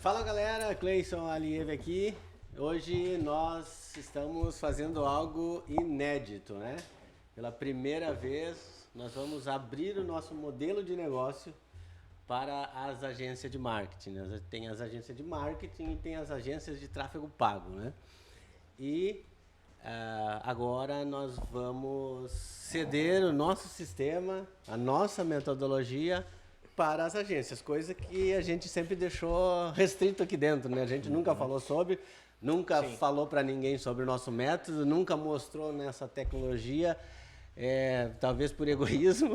Fala galera, Cleison Alieve aqui. Hoje nós estamos fazendo algo inédito, né? Pela primeira vez nós vamos abrir o nosso modelo de negócio para as agências de marketing. Tem as agências de marketing e tem as agências de tráfego pago, né? E agora nós vamos ceder o nosso sistema, a nossa metodologia para as agências, coisa que a gente sempre deixou restrito aqui dentro, né? A gente nunca falou sobre, nunca falou para ninguém sobre o nosso método, nunca mostrou nessa tecnologia, talvez por egoísmo,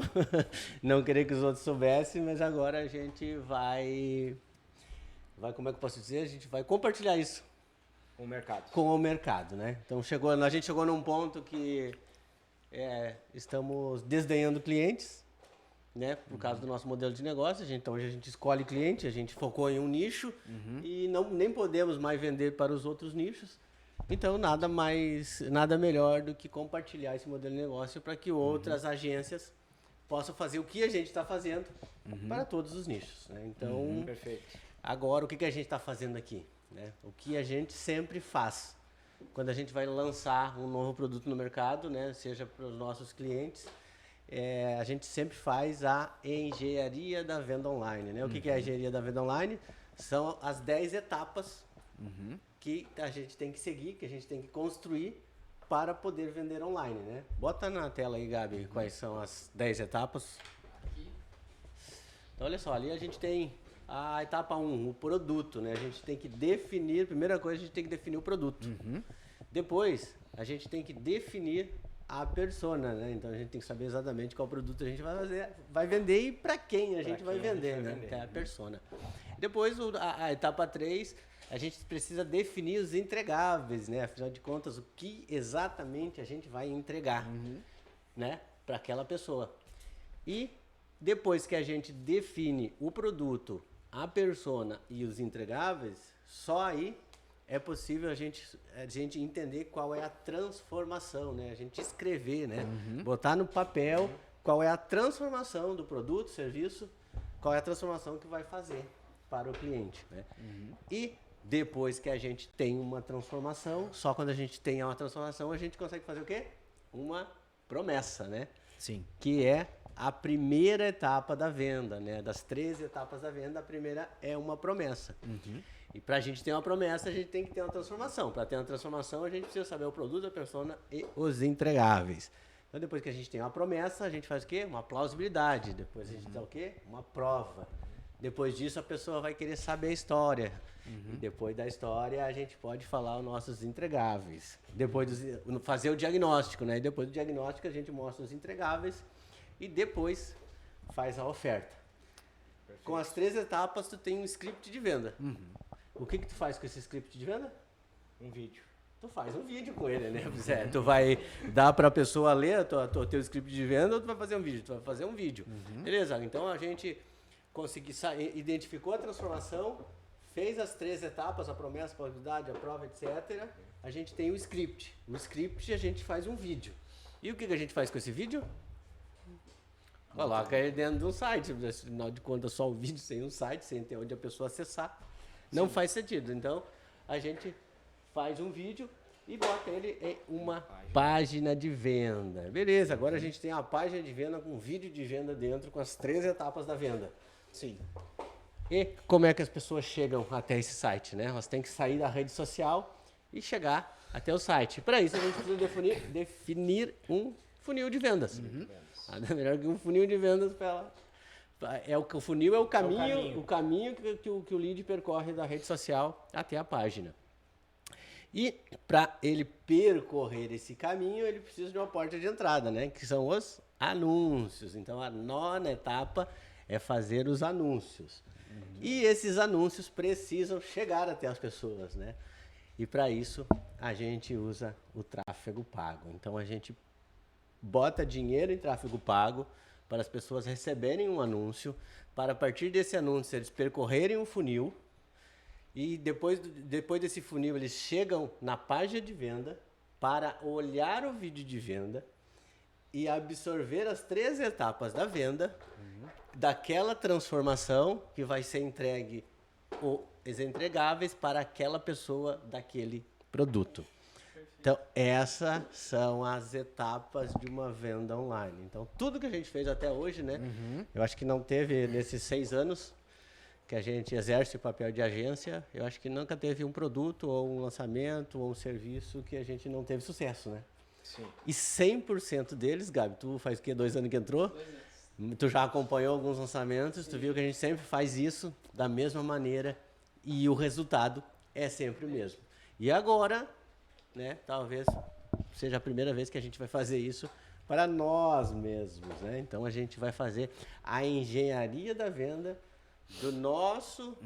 não querer que os outros soubessem, mas agora a gente vai, como é que eu posso dizer? A gente vai compartilhar isso com o mercado, né? Então a gente chegou num ponto que estamos desdenhando clientes, né? Por causa do nosso modelo de negócio. Então hoje a gente escolhe cliente, a gente focou em um nicho e nem podemos mais vender para os outros nichos. Então nada melhor do que compartilhar esse modelo de negócio para que outras agências possam fazer o que a gente está fazendo para todos os nichos, né? Então, Perfeito. Agora o que a gente está fazendo aqui, né? O que a gente sempre faz quando a gente vai lançar um novo produto no mercado, né? Seja para os nossos clientes, a gente sempre faz a engenharia da venda online, né? O que é a engenharia da venda online? São as 10 etapas que a gente tem que seguir, que a gente tem que construir para poder vender online, né? Bota na tela aí, Gabi, quais são as 10 etapas. Então, olha só, ali a gente tem a etapa 1, o produto, né? A gente tem que definir, primeira coisa, a gente tem que definir o produto. Depois, a gente tem que definir a persona, né? Então a gente tem que saber exatamente qual produto a gente vai vender e para quem a gente vai vender, né? Que é a persona. Depois, a etapa 3, a gente precisa definir os entregáveis, né? Afinal de contas, o que exatamente a gente vai entregar, né? Para aquela pessoa. E depois que a gente define o produto, a persona e os entregáveis, só aí é possível a gente entender qual é a transformação, né? A gente escrever, né? Botar no papel qual é a transformação do produto, serviço, qual é a transformação que vai fazer para o cliente, né? E depois que a gente tem uma transformação, só quando a gente tem uma transformação, a gente consegue fazer o quê? Uma promessa, né? Sim. Que é a primeira etapa da venda, né? Das 13 etapas da venda, a primeira é uma promessa. E para a gente ter uma promessa, a gente tem que ter uma transformação. Para ter uma transformação, a gente precisa saber o produto, a persona e os entregáveis. Então, depois que a gente tem uma promessa, a gente faz o quê? Uma plausibilidade. Depois a gente dá o quê? Uma prova. Depois disso, a pessoa vai querer saber a história. E depois da história, a gente pode falar os nossos entregáveis. Depois fazer o diagnóstico, né? E depois do diagnóstico, a gente mostra os entregáveis e depois faz a oferta. Perfeito. Com as 3 etapas, tu tem um script de venda. O que tu faz com esse script de venda? Um vídeo. Tu faz um vídeo com ele, né? Tu vai dar para a pessoa ler o teu script de venda ou tu vai fazer um vídeo? Tu vai fazer um vídeo. Beleza, então a gente identificou a transformação, fez as 3 etapas, a promessa, a probabilidade, a prova, etc. A gente tem o script. No script a gente faz um vídeo. E o que a gente faz com esse vídeo? Coloca ele dentro de um site. Afinal de contas, só o vídeo sem um site, sem ter onde a pessoa acessar, não faz sentido. Então, a gente faz um vídeo e bota ele em uma página de venda. Beleza, agora a gente tem a página de venda com vídeo de venda dentro, com as 3 etapas da venda. Sim. E como é que as pessoas chegam até esse site, né? Elas têm que sair da rede social e chegar até o site. Para isso, a gente precisa definir um funil de vendas. Nada melhor que um funil de vendas para ela. O funil é o caminho que o lead percorre da rede social até a página. E para ele percorrer esse caminho, ele precisa de uma porta de entrada, né? Que são os anúncios. Então, a 9ª etapa é fazer os anúncios. E esses anúncios precisam chegar até as pessoas, né? E para isso, a gente usa o tráfego pago. Então, a gente bota dinheiro em tráfego pago para as pessoas receberem um anúncio, para a partir desse anúncio eles percorrerem um funil e depois desse funil eles chegam na página de venda para olhar o vídeo de venda e absorver as 3 etapas da venda, daquela transformação que vai ser entregue entregáveis para aquela pessoa daquele produto. Então, essas são as etapas de uma venda online. Então, tudo que a gente fez até hoje, né? Eu acho que não teve, nesses 6 anos que a gente exerce o papel de agência, eu acho que nunca teve um produto ou um lançamento ou um serviço que a gente não teve sucesso, né? Sim. E 100% deles, Gabi, tu faz o quê? 2 anos que entrou? 2 anos. Tu já acompanhou alguns lançamentos, tu viu que a gente sempre faz isso da mesma maneira e o resultado é sempre o mesmo. E agora, né, talvez seja a primeira vez que a gente vai fazer isso para nós mesmos, né? Então a gente vai fazer a engenharia da venda do nosso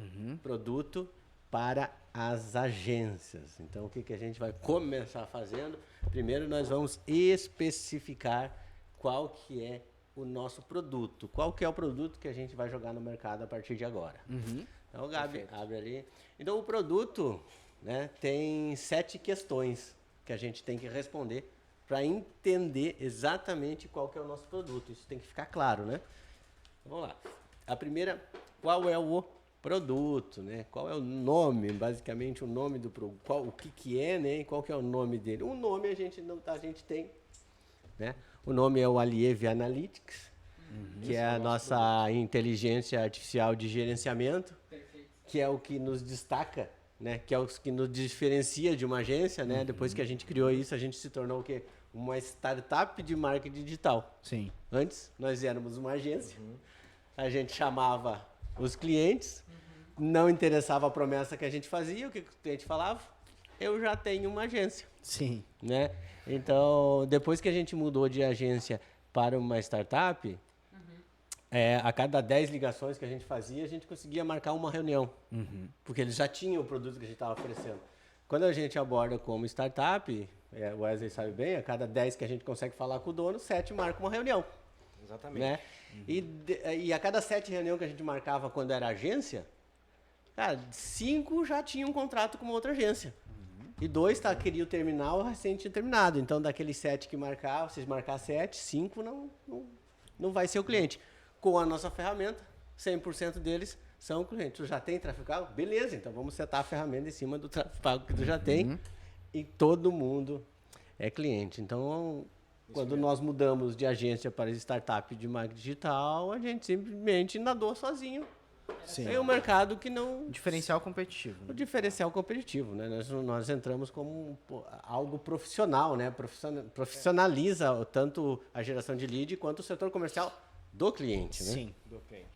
produto para as agências. Então o que que a gente vai começar fazendo? Primeiro nós vamos especificar qual que é o nosso produto, qual que é o produto que a gente vai jogar no mercado a partir de agora. Então, Gabi, abre ali. Então o produto, né, tem 7 questões que a gente tem que responder para entender exatamente qual que é o nosso produto. Isso tem que ficar claro, né? Vamos lá. A primeira, qual é o produto, né? Qual é o nome, basicamente o nome do produto, o que é, né? E qual que é o nome dele? O nome a gente tem, né? O nome é o Alieve Analytics, que é a nossa inteligência artificial de gerenciamento, Perfeito. que é o que nos destaca, né? Que é o que nos diferencia de uma agência, né? Depois que a gente criou isso, a gente se tornou o quê? Uma startup de marketing digital. Sim. Antes, nós éramos uma agência, a gente chamava os clientes, não interessava a promessa que a gente fazia, o que o cliente falava? Eu já tenho uma agência, Sim. né? Então, depois que a gente mudou de agência para uma startup, a cada 10 ligações que a gente fazia, a gente conseguia marcar uma reunião, porque eles já tinham o produto que a gente estava oferecendo. Quando a gente aborda como startup, o Wesley sabe bem, a cada 10 que a gente consegue falar com o dono, 7 marca uma reunião. Exatamente. Né? E a cada 7 reuniões que a gente marcava quando era agência, cara, 5 já tinham um contrato com uma outra agência. E 2 queriam terminar ou recém tinha terminado. Então, daqueles 7 que marcavam, vocês marcar 7, 5 não vai ser o cliente. Com a nossa ferramenta, 100% deles são clientes. Tu já tem tráfego pago? Beleza, então vamos setar a ferramenta em cima do tráfego pago que tu já tem. E todo mundo é cliente. Então, quando nós mudamos de agência para startup de marketing digital, a gente simplesmente nadou sozinho. Sim. É um mercado que não... Diferencial competitivo. O diferencial competitivo, né? Nós entramos como algo profissional, né? Profissionaliza tanto a geração de lead quanto o setor comercial do cliente, né? Sim. Do cliente.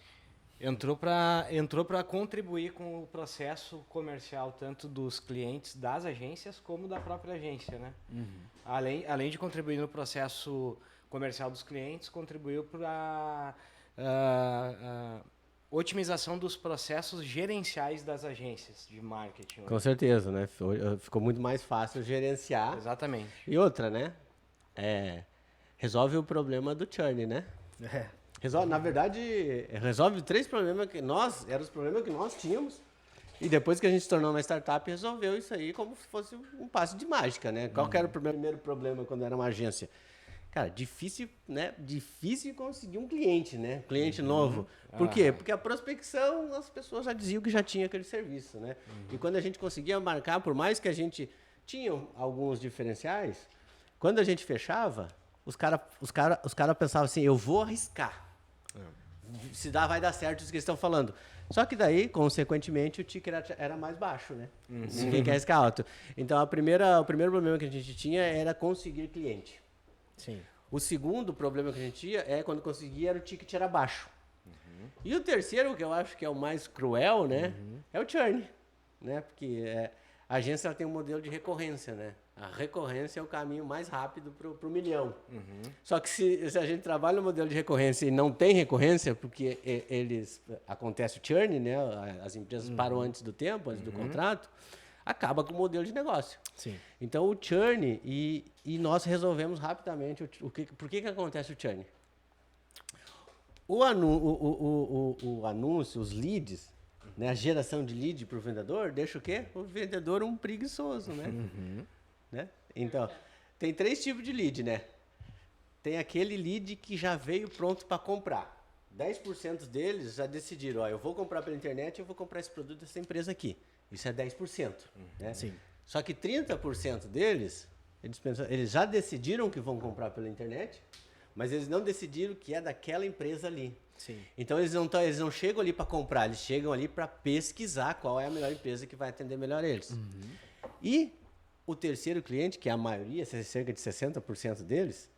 Entrou para contribuir com o processo comercial tanto dos clientes das agências como da própria agência, né? Além de contribuir no processo comercial dos clientes, contribuiu para otimização dos processos gerenciais das agências de marketing. Com certeza, né? Ficou muito mais fácil gerenciar. Exatamente. E outra, né? Resolve o problema do churn, né? Na verdade, resolve 3 problemas eram os problemas que nós tínhamos. E depois que a gente se tornou uma startup, resolveu isso aí como se fosse um passe de mágica, né? Qual que era o primeiro problema quando era uma agência? Cara, difícil, né? Difícil conseguir um cliente, né? Cliente novo. Por quê? Porque a prospecção, as pessoas já diziam que já tinha aquele serviço, né? E quando a gente conseguia marcar, por mais que a gente tinha alguns diferenciais, quando a gente fechava, os cara pensavam assim, eu vou arriscar. Se vai dar certo isso que eles estão falando. Só que daí, consequentemente, o ticket era mais baixo, né? Ninguém quer arriscar alto. Então, o primeiro problema que a gente tinha era conseguir cliente. Sim. O segundo problema que a gente tinha quando conseguia, o ticket era baixo. E o terceiro, que eu acho que é o mais cruel, né? É o churn, né? Porque a agência ela tem um modelo de recorrência, né? A recorrência é o caminho mais rápido para o milhão. Só que se a gente trabalha no modelo de recorrência e não tem recorrência, porque acontece o churn, né? As empresas param antes do tempo, antes do contrato, acaba com o modelo de negócio. Sim. Então o churn, e nós resolvemos rapidamente por que acontece o churn. O anúncio, os leads, né? A geração de lead para o vendedor, deixa o quê? O vendedor um preguiçoso, né? Né? Então, tem 3 tipos de lead, né? Tem aquele lead que já veio pronto para comprar. 10% deles já decidiram, ó, eu vou comprar pela internet, eu vou comprar esse produto dessa empresa aqui. Isso é 10%. Né? Sim. Só que 30% deles, eles já decidiram que vão comprar pela internet, mas eles não decidiram que é daquela empresa ali. Sim. Então eles não chegam ali para comprar, eles chegam ali para pesquisar qual é a melhor empresa que vai atender melhor eles. E o terceiro cliente, que é a maioria, cerca de 60% deles,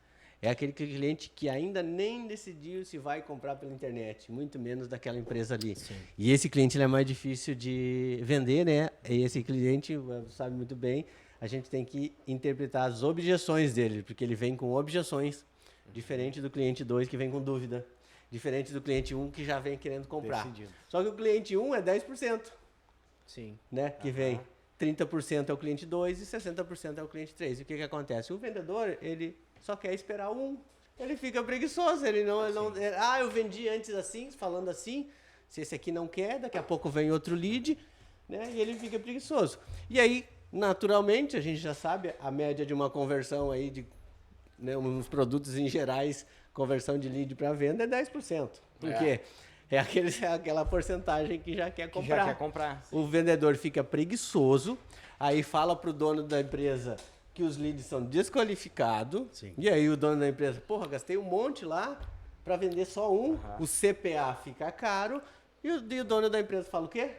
é aquele cliente que ainda nem decidiu se vai comprar pela internet, muito menos daquela empresa ali. Sim. E esse cliente ele é mais difícil de vender, né? E esse cliente, sabe muito bem, a gente tem que interpretar as objeções dele, porque ele vem com objeções, diferente do cliente 2 que vem com dúvida, diferente do cliente 1 que já vem querendo comprar. Decidido. Só que o cliente 1 é 10%, Sim. né? Que vem. 30% é o cliente 2 e 60% é o cliente 3. E o que acontece? O vendedor, ele só quer esperar o 1. Ele fica preguiçoso, eu vendi antes assim, falando assim, se esse aqui não quer, daqui a pouco vem outro lead, né? E ele fica preguiçoso. E aí, naturalmente, a gente já sabe a média de uma conversão aí de, né, uns produtos em gerais, conversão de lead para venda é 10%. Por quê? É aquela porcentagem que já quer comprar. Já quer comprar. O vendedor fica preguiçoso, aí fala pro dono da empresa que os leads são desqualificados. Sim. E aí o dono da empresa, porra, gastei um monte lá para vender só um, o CPA fica caro, e o dono da empresa fala o quê?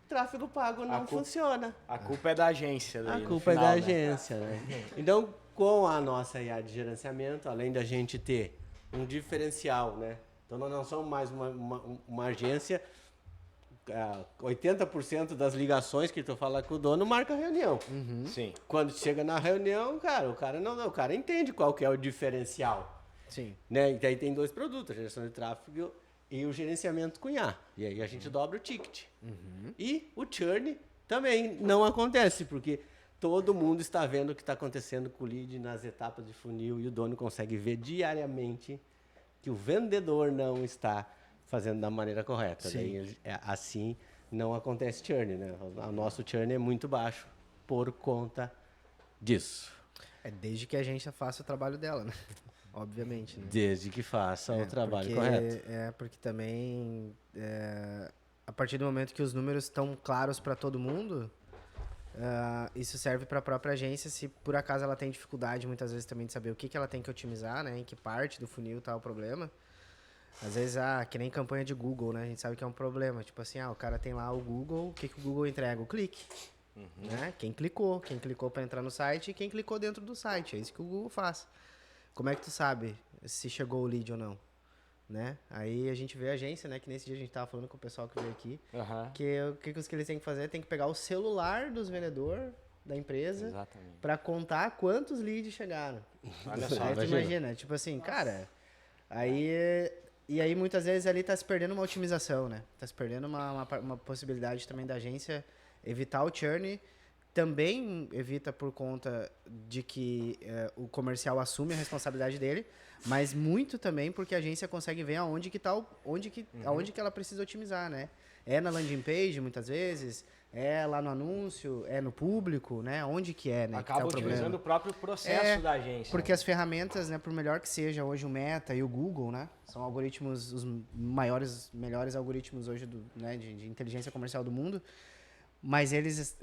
Tráfego pago não funciona. A culpa é da agência. Daí, A no culpa final, é da né? agência, né? Então, com a nossa IA de gerenciamento, além da gente ter um diferencial, né? Então, nós não somos mais uma agência. 80% das ligações que tu fala com o dono marca reunião. Sim. Quando chega na reunião, o cara entende qual que é o diferencial. Sim. Né? E daí tem 2 produtos, a geração de tráfego e o gerenciamento com IA. E aí a gente dobra o ticket. E o churn também não acontece, porque todo mundo está vendo o que está acontecendo com o lead nas etapas de funil e o dono consegue ver diariamente que o vendedor não está fazendo da maneira correta. Daí, assim não acontece churn, né? O nosso churn é muito baixo por conta disso. É desde que a agência faça o trabalho dela, né? Obviamente, né? Desde que faça o trabalho porque, correto. Porque também, a partir do momento que os números estão claros para todo mundo, isso serve para a própria agência, se por acaso ela tem dificuldade muitas vezes também de saber o que ela tem que otimizar, né? Em que parte do funil está o problema. Às vezes, que nem campanha de Google, né? A gente sabe que é um problema. Tipo assim, o cara tem lá o Google, o que o Google entrega? O clique. Né? Quem clicou para entrar no site e quem clicou dentro do site. É isso que o Google faz. Como é que tu sabe se chegou o lead ou não? Né? Aí a gente vê a agência, né? Que nesse dia a gente tava falando com o pessoal que veio aqui. Que o que eles têm que fazer? Tem que pegar o celular dos vendedores da empresa Exatamente. para contar quantos leads chegaram. Olha só, Aí tu imagina, tipo assim, cara, aí muitas vezes ali tá se perdendo uma otimização, né? Tá se perdendo uma possibilidade também da agência evitar o churn. Também evita por conta de que o comercial assume a responsabilidade dele, mas muito também porque a agência consegue ver aonde que ela precisa otimizar, né? É na landing page, muitas vezes, é lá no anúncio, é no público, né? Onde que é, né? Acaba que tá o utilizando problema. o próprio processo da agência. Porque as ferramentas, né, por melhor que seja hoje o Meta e o Google, né? São algoritmos, os melhores algoritmos hoje né, de inteligência comercial do mundo. Mas eles,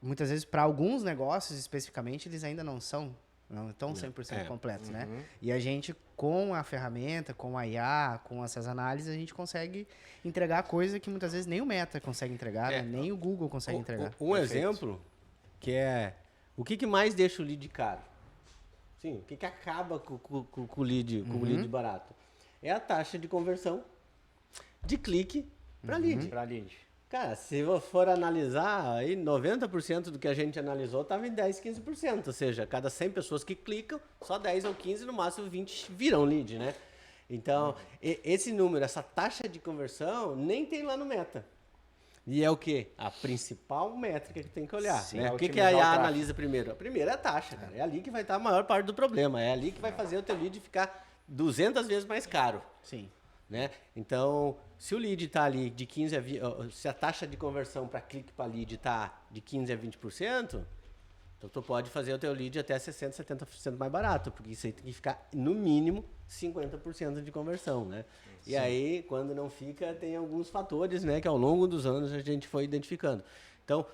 muitas vezes, para alguns negócios especificamente, eles ainda não estão 100% completos, né? E a gente, com a ferramenta, com a IA, com essas análises, a gente consegue entregar coisa que muitas vezes nem o Meta consegue entregar, né? Nem o Google consegue entregar. Um exemplo que é o que mais deixa o lead caro? Sim, o que acaba com o lead barato? É a taxa de conversão de clique para lead. Para lead. Cara, se for analisar, aí 90% do que a gente analisou estava em 10, 15%. Ou seja, cada 100 pessoas que clicam, só 10 ou 15, no máximo 20 viram lead, né? Então, esse número, essa taxa de conversão, nem tem lá no Meta. E é o quê? A principal métrica que tem que olhar. Sim, né? O que a IA analisa primeiro? A primeira é a taxa, cara. É ali que vai estar a maior parte do problema. É ali que vai fazer o teu lead ficar 200 vezes mais caro. Sim. Né? Então, se o lead está ali de 15 a 20%, se a taxa de conversão para clique para lead está de 15 a 20%, Então, tu pode fazer o teu lead até 60%, 70% mais barato, porque isso aí tem que ficar, no mínimo, 50% de conversão, né? E aí, quando não fica, tem alguns fatores, né, que ao longo dos anos a gente foi identificando. Então,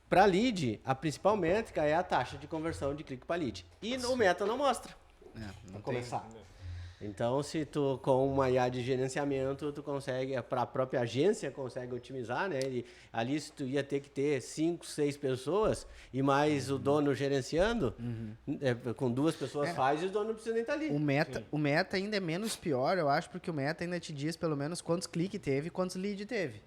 para lead, a principal métrica é a taxa de conversão de clique para lead. E no Meta não mostra. Não Para começar. Então, se tu com uma IA de gerenciamento, tu consegue, para a própria agência consegue otimizar, né? E ali se tu ia ter que ter 5, 6 pessoas e mais o dono gerenciando, com 2 pessoas faz e o dono não precisa nem estar ali. O meta ainda é menos pior, eu acho, porque o meta ainda te diz pelo menos quantos cliques teve e quantos leads teve.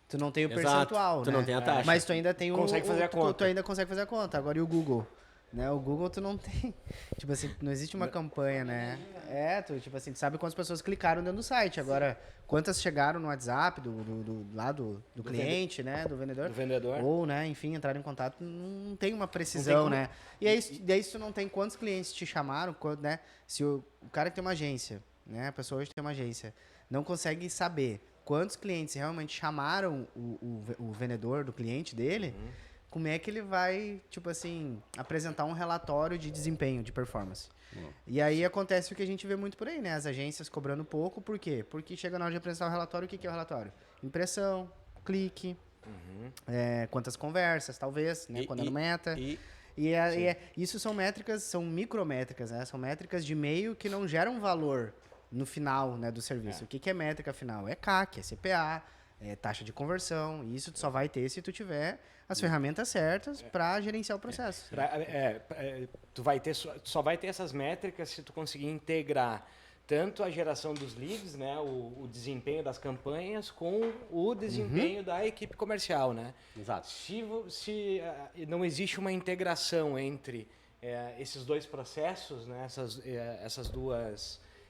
Tu não tem o Exato, percentual, tu né? não tem a taxa. Mas tu ainda tem Consegue fazer a conta. Tu ainda consegue fazer a conta. Agora e o Google? Né? O Google tu não tem. Tipo assim, não existe uma campanha, né? Tu, tipo assim, tu sabe quantas pessoas clicaram dentro do site. Agora, quantas chegaram no WhatsApp do cliente, né? Do vendedor. Do vendedor. Ou, né, enfim, entraram em contato, não tem uma precisão, né? E aí, daí se tu não tem quantos clientes te chamaram, né? Se o cara que tem uma agência, né? A pessoa hoje tem uma agência, não consegue saber quantos clientes realmente chamaram o vendedor do cliente dele, como é que ele vai, tipo assim, apresentar um relatório de desempenho, de performance. E aí acontece o que a gente vê muito por aí, né? As agências cobrando pouco, por quê? Porque chega na hora de apresentar o relatório, o que é o relatório? Impressão, clique, quantas conversas, talvez, né? Quando é no meta. Isso são métricas, são micrométricas, né? São métricas de meio que não geram valor no final, né, do serviço. O que é métrica final? É CAC, é CPA, é taxa de conversão. E isso tu só vai ter se tu tiver as ferramentas certas para gerenciar o processo. Tu só vai ter essas métricas se tu conseguir integrar tanto a geração dos leads, né, o desempenho das campanhas, com o desempenho da equipe comercial, né? Exato. Se não existe uma integração entre esses dois processos, né,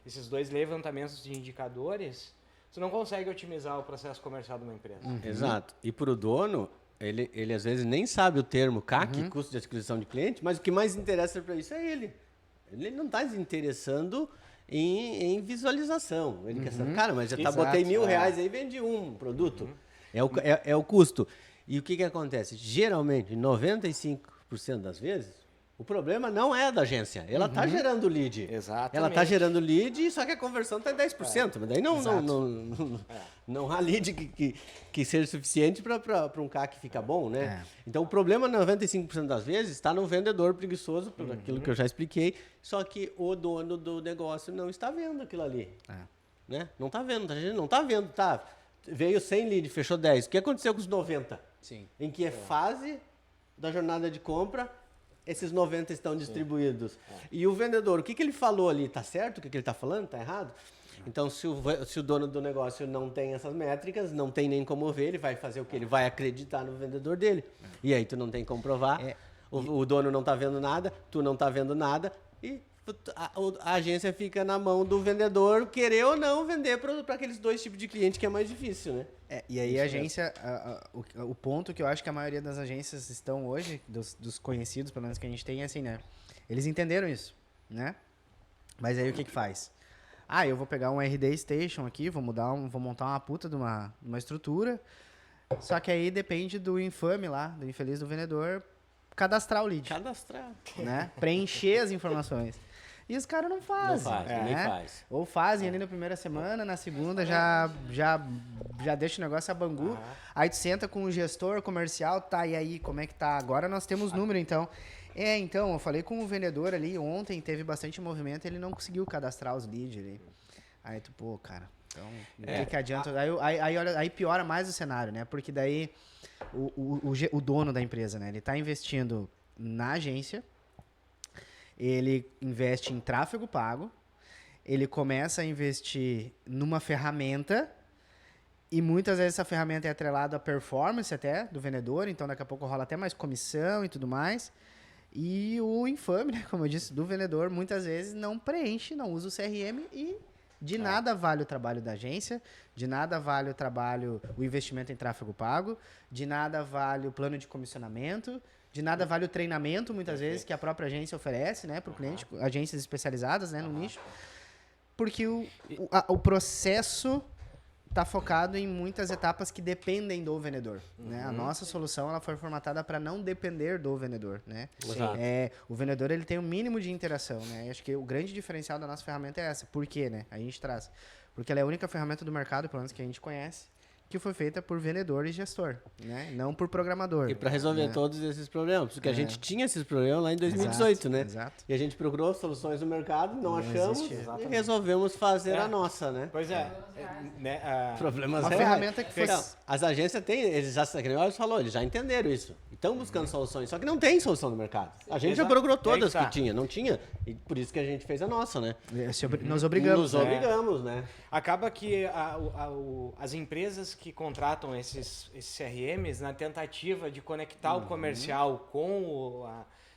esses dois levantamentos de indicadores, você não consegue otimizar o processo comercial de uma empresa. Exato. E para o dono, ele às vezes nem sabe o termo CAC, custo de aquisição de cliente, mas o que mais interessa para isso é ele. Ele não está se interessando em visualização. Ele quer saber, cara, mas botei R$1.000 aí e vendi um produto. É o custo. E o que acontece? Geralmente, 95% das vezes, o problema não é da agência. Ela está gerando lead. Exatamente. Ela está gerando lead, só que a conversão está em 10%. Mas daí não há lead que seja suficiente para um CAC ficar bom, né? Então, o problema, 95% das vezes, está no vendedor preguiçoso, por aquilo que eu já expliquei, só que o dono do negócio não está vendo aquilo ali. Né? Não está vendo. A gente não está vendo. Tá, veio 100 lead, fechou 10. O que aconteceu com os 90? Sim. Em que fase da jornada de compra esses 90 estão distribuídos. E o vendedor, o que ele falou ali? Está certo o que ele está falando? Está errado? Então, se o dono do negócio não tem essas métricas, não tem nem como ver, ele vai fazer o quê? Ele vai acreditar no vendedor dele. E aí tu não tem como provar, o dono não está vendo nada, tu não está vendo nada, e a agência fica na mão do vendedor querer ou não vender para aqueles dois tipos de cliente que é mais difícil, né? E aí a agência, o ponto que eu acho que a maioria das agências estão hoje, dos conhecidos, pelo menos que a gente tem, é assim, né? Eles entenderam isso, né? Mas aí o que faz? Eu vou pegar um RD Station aqui, vou montar uma puta de uma estrutura, só que aí depende do infame lá, do infeliz do vendedor, cadastrar o lead. Cadastrar. Né? Preencher as informações. E os caras não fazem. Não faz, né? nem faz. Ou fazem ali na primeira semana, na segunda já deixa o negócio a bangu. Aí tu senta com o gestor comercial, tá, e aí, como é que tá? Agora nós temos número, então. Então, eu falei com o vendedor ali, ontem teve bastante movimento, ele não conseguiu cadastrar os leads ali. Aí tu, pô, cara, então, o que adianta? Aí piora mais o cenário, né? Porque daí o dono da empresa, né? Ele tá investindo na agência, ele investe em tráfego pago, ele começa a investir numa ferramenta e muitas vezes essa ferramenta é atrelada à performance até do vendedor, então daqui a pouco rola até mais comissão e tudo mais. E o infame, né, como eu disse, do vendedor, muitas vezes não preenche, não usa o CRM e de nada vale o trabalho da agência, de nada vale o investimento em tráfego pago, de nada vale o plano de comissionamento, de nada vale o treinamento, muitas vezes, que a própria agência oferece, né, para o cliente, agências especializadas, né, no nicho, porque o processo tá focado em muitas etapas que dependem do vendedor, né? A nossa solução ela foi formatada para não depender do vendedor, né? Exato. O vendedor ele tem um mínimo de interação, né? E acho que o grande diferencial da nossa ferramenta é essa. Por quê, né? A gente traz. Porque ela é a única ferramenta do mercado, pelo menos que a gente conhece, que foi feita por vendedor e gestor, né? Não por programador. E para resolver né? todos esses problemas, porque a gente tinha esses problemas lá em 2018, né? Exato. E a gente procurou soluções no mercado, não achamos existia. e resolvemos fazer É. a nossa, né? Pois é. Né, Problemas Uma reais. ferramenta que foi- Então, as agências têm, eles já, que nem o Alisson falou, eles já entenderam isso. E estão buscando soluções, só que não tem solução no mercado. A gente já Exato. procurou É todas que tá. que tinha, não tinha. E por isso que a gente fez a nossa, né? Nós obrigamos. Nos né? obrigamos, né? Acaba que as empresas que contratam esses CRMs, na tentativa de conectar o comercial com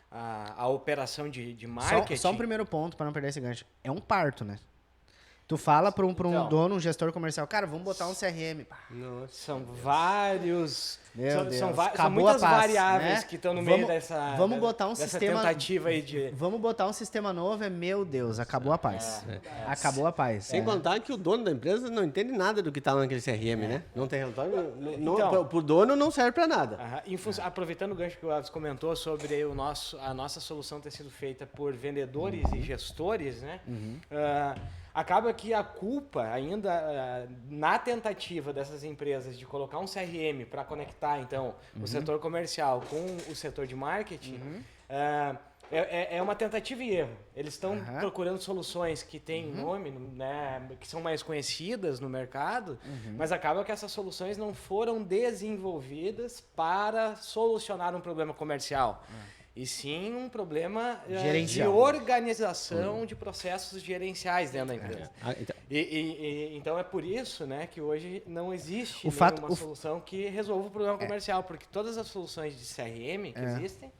a operação de marketing... Só um primeiro ponto, para não perder esse gancho. É um parto, né? Tu fala para um Então. dono, um gestor comercial, cara, vamos botar um CRM. Pá, São vários... Meu São, Deus, são acabou muitas a paz, variáveis né? que estão no Vamos- meio dessa... vamos botar um dessa sistema- tentativa aí de... Vamos botar um sistema novo, meu Deus, acabou a paz. Acabou a paz. Sem contar que o dono da empresa não entende nada do que está naquele CRM, né? Não tem relatório. Então. Pro dono não serve para nada. Aproveitando o gancho que o Elvis comentou sobre a nossa solução ter sido feita por vendedores e gestores, né? Acaba que a culpa ainda na tentativa dessas empresas de colocar um CRM para conectar então o setor comercial com o setor de marketing é uma tentativa e erro. Eles estão procurando soluções que têm nome, né, que são mais conhecidas no mercado, mas acaba que essas soluções não foram desenvolvidas para solucionar um problema comercial. E sim um problema de Gerencial. organização de processos gerenciais dentro da empresa. Então, Então é por isso, né, que hoje não existe O solução que resolva o problema comercial, porque todas as soluções de CRM que existem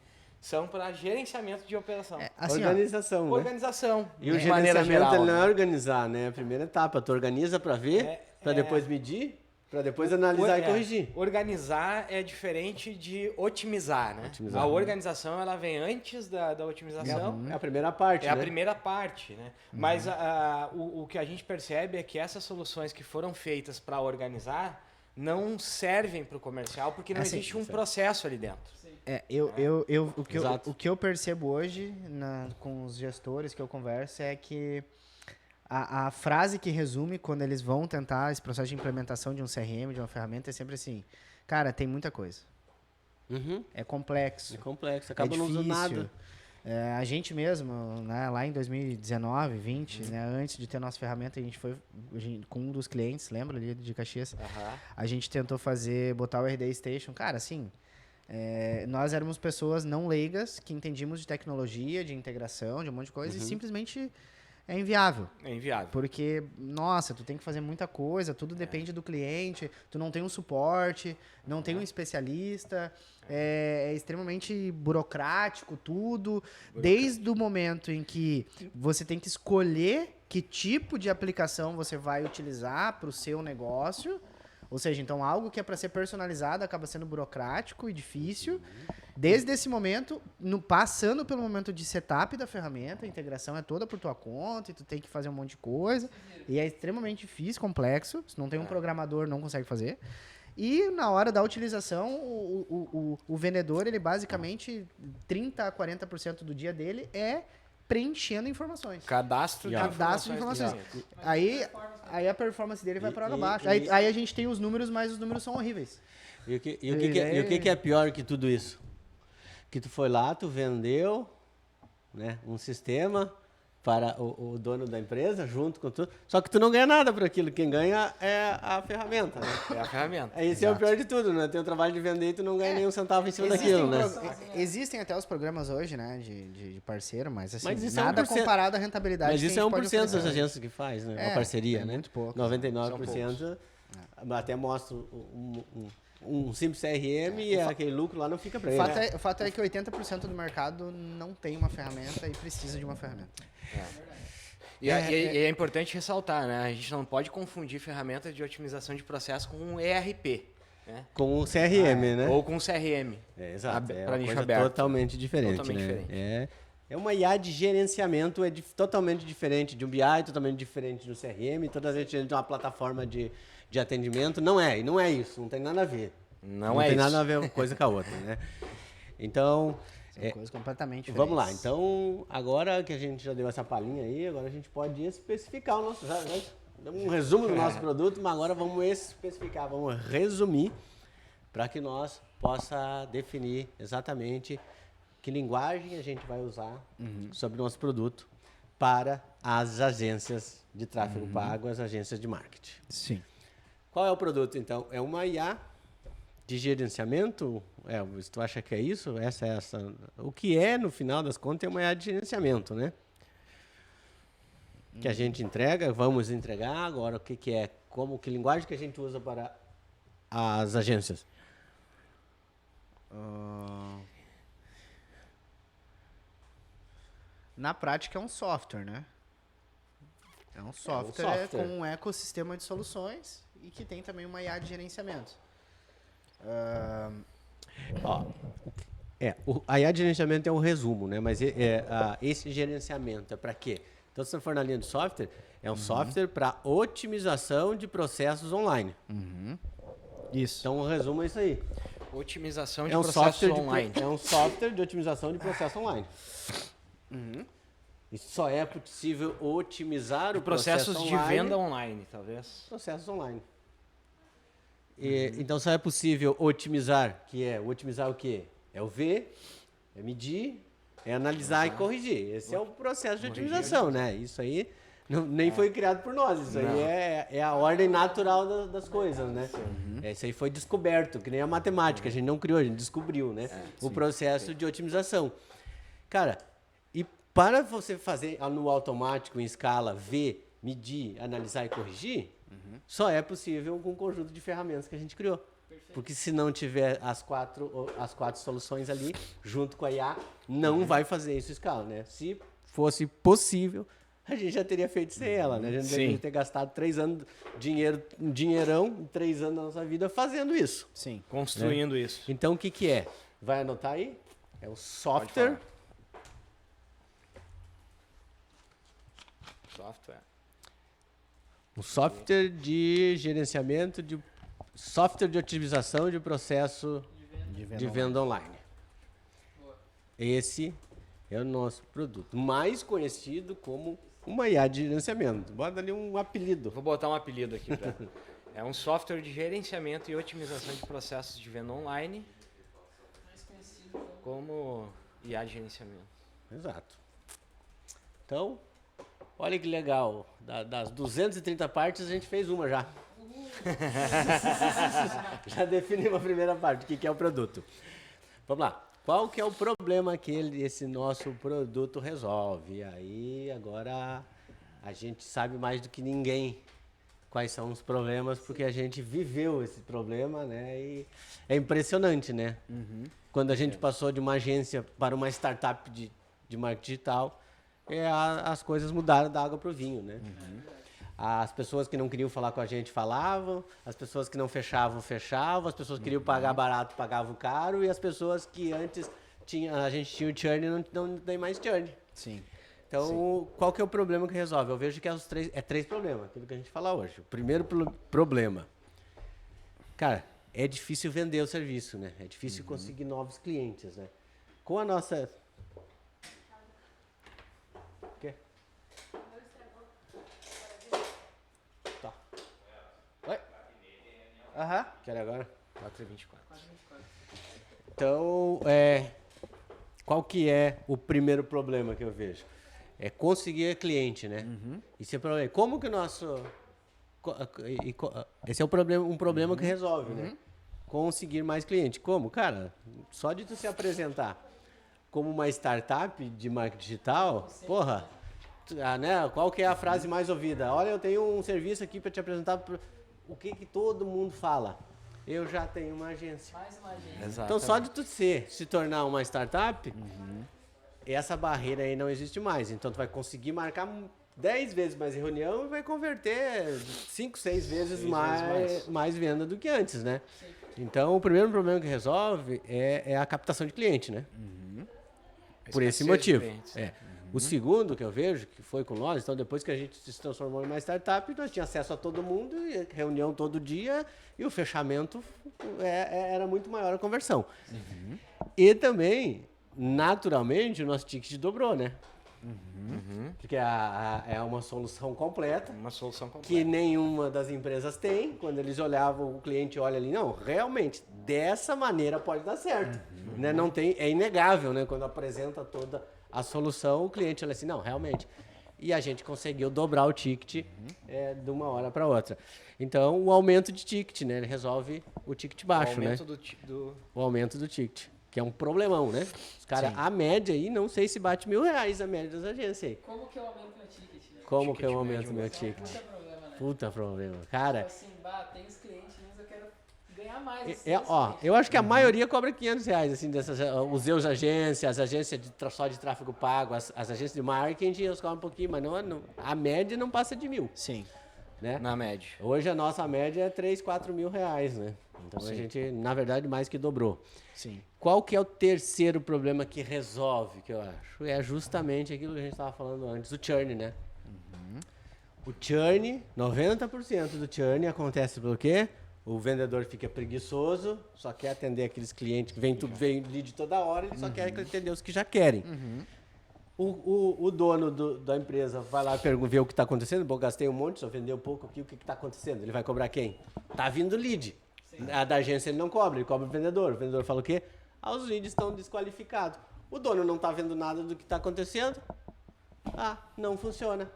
são para gerenciamento de operação. Assim, ó, organização, né? Organização, E o de maneira gerenciamento geral. ele não é né? organizar, né? A primeira etapa, tu organiza para ver, para depois medir, para depois analisar e corrigir. Organizar é diferente de otimizar, né? Otimizar. A organização ela vem antes da otimização. É a primeira parte, É né? a primeira parte, né? Mas o que a gente percebe é que essas soluções que foram feitas para organizar não servem para o comercial porque não Assim, existe um processo ali dentro. Exato. o que eu percebo hoje com os gestores que eu converso é que a frase que resume quando eles vão tentar esse processo de implementação de um CRM, de uma ferramenta, é sempre assim, cara, tem muita coisa. Uhum. É complexo. É complexo, É acaba não usando difícil. nada. A gente mesmo, né, lá em 2019, 20, né, antes de ter nossa ferramenta, com um dos clientes, lembra ali de Caxias, a gente tentou botar o RD Station. Cara, assim, nós éramos pessoas não leigas que entendíamos de tecnologia, de integração, de um monte de coisa, e simplesmente é inviável. É inviável. Porque, nossa, tu tem que fazer muita coisa, tudo depende do cliente, tu não tem um suporte, não tem um especialista, é extremamente burocrático tudo, desde o momento em que você tem que escolher que tipo de aplicação você vai utilizar para o seu negócio, ou seja, então algo que é para ser personalizado acaba sendo burocrático e difícil. Desde esse momento, passando pelo momento de setup da ferramenta, a integração é toda por tua conta e tu tem que fazer um monte de coisa. E é extremamente difícil, complexo. Se não tem um programador, não consegue fazer. E na hora da utilização, o vendedor, ele basicamente, 30% a 40% do dia dele é preenchendo informações. Cadastro de informações. Aí a performance dele vai para água abaixo. Aí a gente tem os números, mas os números são horríveis. E o que é pior que tudo isso? Que tu foi lá, tu vendeu, né, um sistema para o dono da empresa, junto com tudo, só que tu não ganha nada por aquilo. Quem ganha é a ferramenta, né? É a ferramenta. Esse é o pior de tudo, né? Tem o trabalho de vender e tu não ganha nenhum centavo em cima daquilo, né? Existem até os programas hoje, né, de parceiro, mas assim, Mas isso é nada 1%. comparado à rentabilidade Mas que isso a é gente pode 1% das oferecer. agências que faz, né? É, Uma parceria, é né? muito pouco. 99%, até mostra um simples CRM e aquele lucro lá não fica para ele. O fato é que 80% do mercado não tem uma ferramenta e precisa de uma ferramenta. E é importante ressaltar, né? A gente não pode confundir ferramentas de otimização de processo com um ERP. Né? Com o CRM, né? Ou com CRM. Exato, é Pra uma nicho coisa aberto. totalmente diferente, Totalmente né? diferente. É uma IA de gerenciamento, totalmente diferente de um BI, totalmente diferente do CRM, totalmente diferente de uma plataforma de de atendimento. Não é isso, não tem nada a ver. Não tem é nada isso. a ver uma coisa com a outra, né? Então, São coisas completamente diferentes. vamos lá. Então, agora que a gente já deu essa palhinha aí, agora a gente pode especificar o nosso... Já demos um resumo do nosso produto, mas agora vamos especificar, vamos resumir para que nós possa definir exatamente que linguagem a gente vai usar sobre o nosso produto para as agências de tráfego pago, as agências de marketing. Sim. Qual é o produto, então? É uma IA de gerenciamento? Se tu acha que é isso? Essa. O que é, no final das contas, é uma IA de gerenciamento, né? Que a gente entrega, vamos entregar. Agora, o que é? Que linguagem que a gente usa para as agências? Na prática é um software, né? É um software com um ecossistema de soluções e que tem também uma IA de gerenciamento. A IA de gerenciamento é um resumo, né? Mas esse gerenciamento é para quê? Então, se você for na linha de software, é um software para otimização de processos online. Isso. Então, o resumo é isso aí. Otimização de É um processos software online. é um software de otimização de processo online. E só é possível otimizar o Processos processo de online, venda online, talvez. processos online. Então só é possível otimizar, otimizar o quê? É o ver, é medir, é analisar e corrigir. Esse é o processo de otimização, né? Isso aí nem foi criado por nós, isso aí é a ordem natural das coisas, né? Isso aí foi descoberto, que nem a matemática, a gente não criou, a gente descobriu, né? O processo de otimização. Cara, e para você fazer no automático, em escala, ver, medir, analisar e corrigir, só é possível com um conjunto de ferramentas que a gente criou. Porque se não tiver as quatro soluções ali, junto com a IA, não vai fazer isso em escala, né? Se fosse possível, a gente já teria feito sem ela, né? A gente deveria ter gastado 3 anos, um dinheirão, 3 anos da nossa vida fazendo isso. Sim. Construindo isso. Então, o que é? Vai anotar aí? É o software. Software. Um software de gerenciamento, software de otimização de processo de venda online. Esse é o nosso produto, mais conhecido como uma IA de gerenciamento. Bota ali um apelido. Vou botar um apelido aqui. É um software de gerenciamento e otimização de processos de venda online, como IA de gerenciamento. Exato. Então, olha que legal. Das 230 partes, a gente fez uma já. Já definimos a primeira parte, o que é o produto. Vamos lá. Qual que é o problema que esse nosso produto resolve? E aí, agora, a gente sabe mais do que ninguém quais são os problemas, porque a gente viveu esse problema, né? E é impressionante, né? Quando a gente passou de uma agência para uma startup de marketing digital, as coisas mudaram da água para o vinho, né? As pessoas que não queriam falar com a gente falavam, as pessoas que não fechavam, as pessoas que queriam pagar barato, pagavam caro, e as pessoas que antes a gente tinha o churn não tem mais churn. Sim. Então, qual que é o problema que resolve? Eu vejo que é 3 problemas, aquilo que a gente fala hoje. O primeiro problema, cara, é difícil vender o serviço, né? É difícil conseguir novos clientes, né? Com a nossa... Quero agora? 4h24. Então, qual que é o primeiro problema que eu vejo? É conseguir cliente, né? Esse é o problema. Como que o nosso... Esse é um problema que resolve, né? Conseguir mais cliente. Como? Cara, só de tu se apresentar como uma startup de marketing digital, porra, né? Qual que é a frase mais ouvida? Olha, eu tenho um serviço aqui para te apresentar... O que todo mundo fala? Eu já tenho uma agência. Mais uma agência. Exatamente. Então, só de tu se tornar uma startup, essa barreira aí não existe mais. Então, tu vai conseguir marcar 10 vezes mais reunião e vai converter 5, 6 vezes mais venda do que antes, né? Então, o primeiro problema que resolve é a captação de cliente, né? Por esse Escassez de motivo. clientes. O segundo que eu vejo, que foi com nós, então depois que a gente se transformou em uma startup, nós tínhamos acesso a todo mundo, e reunião todo dia, e o fechamento era muito maior a conversão. E também, naturalmente, o nosso ticket dobrou, né? Porque é uma solução completa. Uma solução completa. Que nenhuma das empresas tem. Quando eles olhavam, o cliente olha ali, não, realmente, dessa maneira pode dar certo. Né? Não tem, é inegável, né? Quando apresenta toda a solução, o cliente olha assim, não, realmente. E a gente conseguiu dobrar o ticket de uma hora para outra. Então, o aumento de ticket, né? Ele resolve o ticket baixo, né? O aumento do ticket. Que é um problemão, né? Os caras, a média aí, não sei se bate R$1.000 a média das agências aí. Como que eu aumento meu ticket, né? Como que eu aumento meu ticket? Puta problema, né? Puta problema. Cara, Tipo assim, tem os clientes, mas eu quero ganhar mais. eu acho que a maioria cobra R$500, assim, os EUs agências, as agências só de tráfego pago, as agências de marketing, eles cobram um pouquinho, mas a média não passa de 1.000. Sim. Né? Na média. Hoje a nossa média é R$3.000, R$4.000, né? Então a gente, na verdade, mais que dobrou. Sim. Qual que é o terceiro problema que resolve, que eu acho? É justamente aquilo que a gente estava falando antes, o churn, né? O churn, 90% do churn acontece pelo quê? O vendedor fica preguiçoso, só quer atender aqueles clientes que vem lead toda hora, ele só quer atender os que já querem. O dono da empresa vai lá ver o que está acontecendo. Bom, gastei um monte, só vendeu pouco aqui, o que está acontecendo? Ele vai cobrar quem? Tá vindo lead. A da agência ele não cobra, ele cobra o vendedor. O vendedor fala o quê? Os leads estão desqualificados. O dono não está vendo nada do que está acontecendo. Não funciona.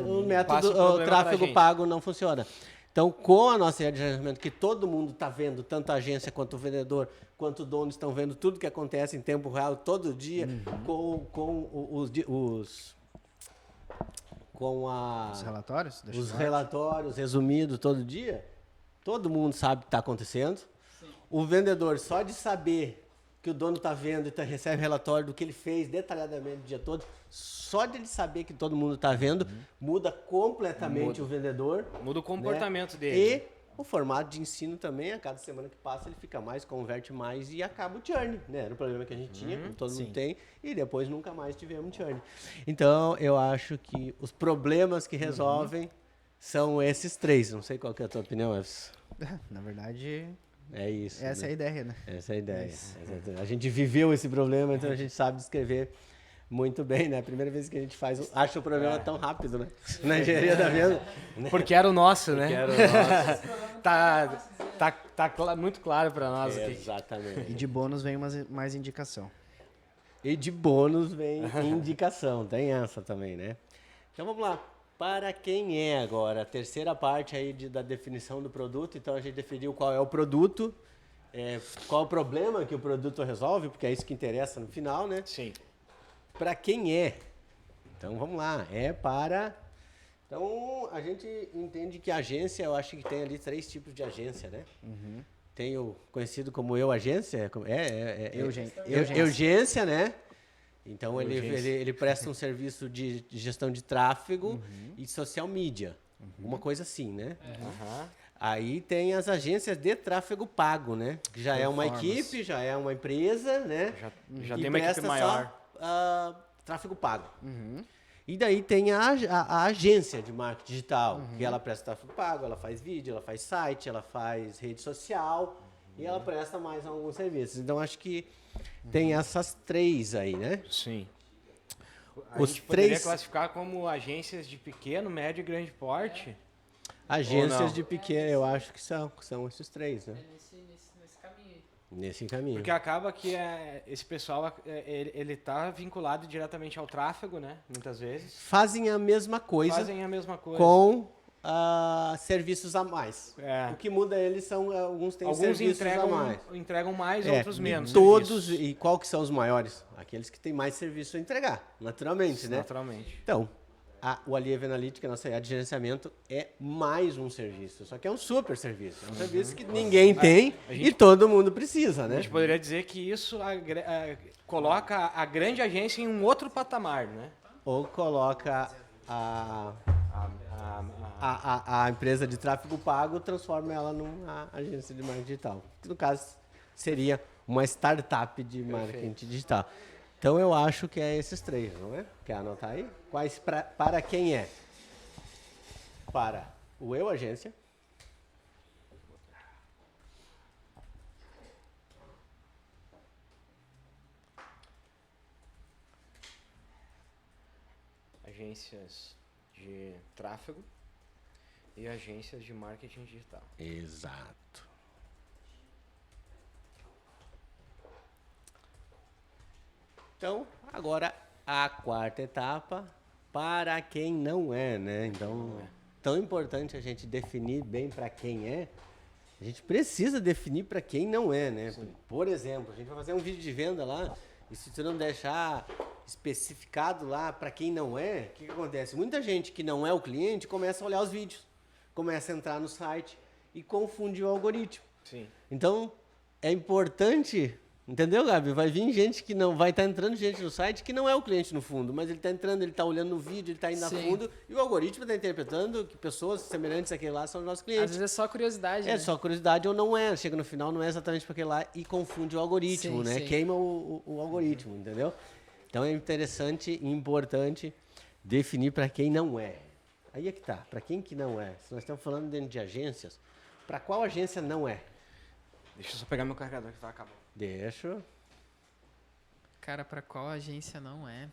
O método, o tráfego pago não funciona. Então, com a nossa rede de gerenciamento, que todo mundo está vendo, tanto a agência quanto o vendedor, quanto o dono estão vendo tudo que acontece em tempo real, todo dia, Os relatórios? os relatórios resumidos todo dia, todo mundo sabe o que está acontecendo. Sim. O vendedor, só de saber que o dono está vendo e recebe relatório do que ele fez detalhadamente o dia todo, só de ele saber que todo mundo está vendo, muda completamente o vendedor. Muda o comportamento dele. E o formato de ensino também, a cada semana que passa, ele fica mais, converte mais e acaba o churn, né? Era o problema que a gente tinha, como todo mundo tem, e depois nunca mais tivemos churn. Então, eu acho que os problemas que resolvem são esses três. Não sei qual que é a tua opinião, Efs. Na verdade, É isso. essa é a ideia, né? Essa é a ideia. A gente viveu esse problema, então a gente sabe descrever muito bem, né? A primeira vez que a gente acha o problema tão rápido, né? Na engenharia da venda. Porque era o nosso, né? Era o nosso. Tá muito claro para nós aqui. Exatamente. E de bônus vem mais indicação. E de bônus vem indicação, tem essa também, né? Então vamos lá. Para quem é agora? A terceira parte aí da definição do produto. Então a gente definiu qual é o produto, qual é o problema que o produto resolve, porque é isso que interessa no final, né? Sim. Para quem é? Então vamos lá. Então a gente entende que a agência, eu acho que tem ali 3 tipos de agência, né? Tem o conhecido como agência, Eugência, né? Então ele presta um serviço de gestão de tráfego e social media, uma coisa assim, né? Aí tem as agências de tráfego pago, né? Que já é uma equipe, já é uma empresa, né? Já e tem uma equipe maior. Só, tráfego pago. E daí tem a agência de marketing digital, que ela presta tráfego pago, ela faz vídeo, ela faz site, ela faz rede social e ela presta mais alguns serviços. Então acho que tem essas 3 aí, né? Sim. Os gente poderia 3 classificar como agências de pequeno, médio e grande porte? agências de pequeno, eu acho que são esses 3, né? Nesse caminho aí. Nesse caminho. Porque acaba que esse pessoal, ele tá vinculado diretamente ao tráfego, né? Muitas vezes. Fazem a mesma coisa Fazem a mesma coisa. com serviços a mais. É. O que muda eles são, alguns têm Alguns serviços a mais. entregam mais, outros menos. Todos, serviços. e qual que são os maiores? Aqueles que têm mais serviço a entregar, naturalmente, né? Naturalmente. Então, o Alieve Analytics, a nossa área de gerenciamento, é mais um serviço. Só que é um super serviço. É um serviço que ninguém tem e todo mundo precisa, A né? gente poderia dizer que isso coloca a grande agência em um outro patamar, né? Ou coloca a empresa de tráfego pago, transforma ela numa agência de marketing digital. Que no caso seria uma startup de marketing digital. Então eu acho que é esses três, não é? Quer anotar aí? Para quem é? Para o eu agência. Agências de tráfego e agências de marketing digital. Exato. Então, agora a quarta etapa, para quem não é, né? Então, tão importante a gente definir bem para quem é, a gente precisa definir para quem não é, né? Por exemplo, a gente vai fazer um vídeo de venda lá, e se tu não deixar especificado lá para quem não é, o que acontece? Muita gente que não é o cliente começa a olhar os vídeos, começa a entrar no site e confunde o algoritmo. Sim. Então, é importante, entendeu, Gabi? Vai vir gente que não, vai estar entrando gente no site que não é o cliente no fundo, mas ele está entrando, ele está olhando no vídeo, ele está indo a Sim. fundo e o algoritmo está interpretando que pessoas semelhantes àquele lá são os nossos Às clientes. vezes é só curiosidade, É né? só curiosidade ou não é, chega no final não é exatamente para aquele lá e confunde o algoritmo, Sim, né? sim. Queima o algoritmo, entendeu? Então é interessante e importante definir para quem não é. Aí é que tá, para quem que não é? Se nós estamos falando dentro de agências, para qual agência não é? Deixa eu só pegar meu carregador que vai acabar. Deixa. Cara, pra qual agência não é?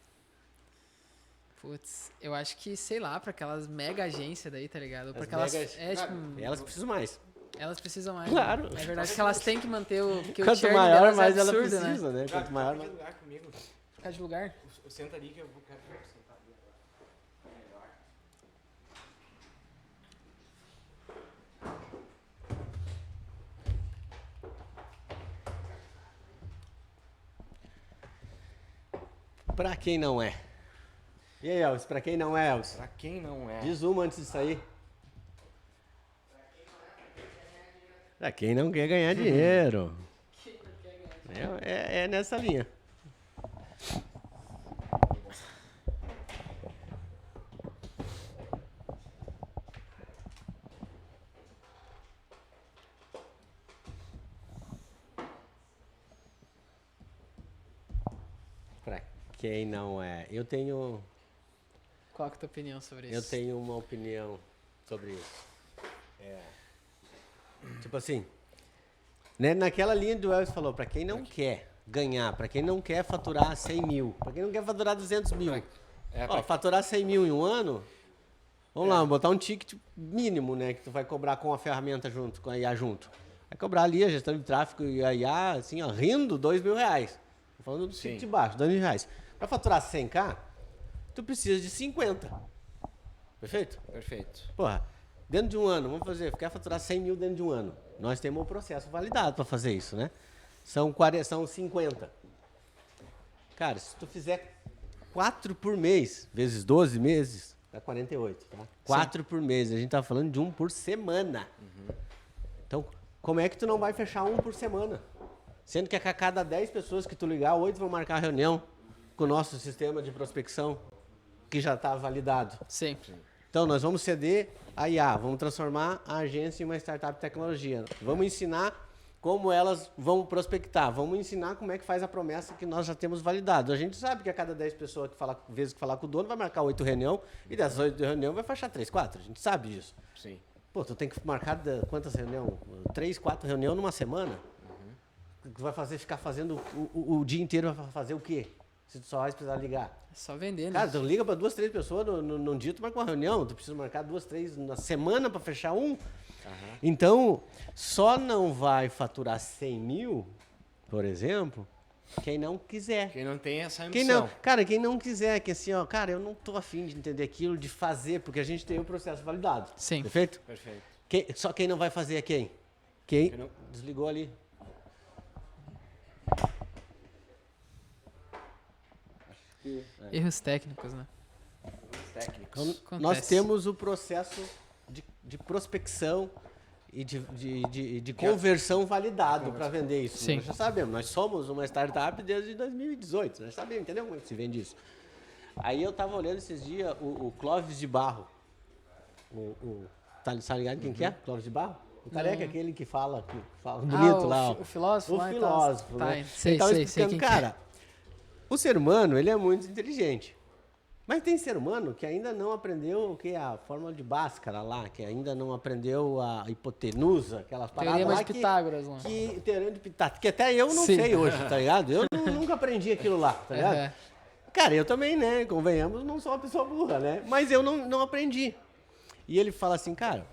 Putz, eu acho que, sei lá, pra aquelas mega agências daí, tá ligado? Pra As aquelas. megas- É, tipo, Elas precisam mais. elas precisam mais. Claro. Né? É verdade que elas têm que manter o. Porque o Quanto churn maior, delas mais é ela absurdo, precisa, né? Quanto maior, de mais... lugar comigo. Ficar de lugar. Senta ali que eu vou sentar ali agora. Pra quem não é? E aí, Elvis, pra quem não é, Elvis? Pra quem não é. Diz uma antes de sair. Pra quem não quer ganhar dinheiro. É nessa linha. Pra quem não é? Eu tenho Qual que é a tua opinião sobre isso? Eu tenho uma opinião sobre isso. Tipo assim, né, naquela linha do Elvis falou, para quem não quer ganhar, para quem não quer faturar 100 mil, para quem não quer faturar 200 mil, ó, faturar 100 mil em um ano, vamos lá, botar um ticket mínimo, né, que tu vai cobrar com a ferramenta junto, com a IA junto. Vai cobrar ali a gestão de tráfego e a IA, assim, ó, rindo, R$2.000. Tô falando do ticket baixo, R$2.000. Para faturar 100k, tu precisa de 50. Perfeito? Perfeito. Porra, dentro de um ano, vamos fazer, quer faturar 100 mil dentro de um ano. Nós temos um processo validado para fazer isso, né? São 50. Cara, se tu fizer 4 por mês, vezes 12 meses, dá 48, tá? 4 por mês, a gente tá falando de um por semana. Então, como é que tu não vai fechar um por semana? Sendo que a cada 10 pessoas que tu ligar, 8 vão marcar reunião com o nosso sistema de prospecção, que já está validado. Sim. Então, nós vamos ceder a IA, vamos transformar a agência em uma startup de tecnologia. Vamos ensinar como elas vão prospectar, vamos ensinar como é que faz a promessa que nós já temos validado. A gente sabe que a cada 10 pessoas vezes que falar com o dono, vai marcar 8 reuniões, e dessas 8 reuniões vai fechar 3, 4. A gente sabe disso. Sim. Pô, tu tem que marcar quantas reuniões? 3, 4 reuniões numa semana? Tu vai ficar fazendo o dia inteiro, vai fazer o quê? Se tu só vai precisar ligar. É só vender, né? Cara, tu liga para 2, 3 pessoas num dia, tu marca uma reunião, tu precisa marcar 2, 3 na semana para fechar um. Então, só não vai faturar 100 mil, por exemplo, quem não quiser. Quem não tem essa Quem ambição. não, cara, quem não quiser, que assim, ó, cara, eu não tô afim de entender aquilo, de fazer, porque a gente tem o processo validado. Sim. Perfeito? Perfeito. Só quem não vai fazer é quem? Quem Quem não- desligou ali. Erros técnicos, né? Técnicos. Então, Acontece. nós temos o processo de prospecção e de conversão validado para vender isso. Sim. Nós já sabemos, nós somos uma startup desde 2018, nós sabemos, entendeu como é que se vende isso. Aí eu estava olhando esses dias o Clóvis de Barro. Tá ligado quem que é? Clóvis de Barro? O careca é aquele que fala bonito lá. Ó. O filósofo O lá e filósofo, tal. né? Tá, sei, Ele tava sei explicando, quem que é. cara, O ser humano, ele é muito inteligente. Mas tem ser humano que ainda não aprendeu o que é a fórmula de Bhaskara lá, que ainda não aprendeu a hipotenusa, aquelas paradas Teorema lá de Pitágoras lá. teorema de Pitágoras, que até eu não Sim. sei hoje, tá ligado? Eu nunca aprendi aquilo lá, tá ligado? Aham. Cara, eu também, né, convenhamos, não sou uma pessoa burra, né? Mas eu não aprendi. E ele fala assim, cara,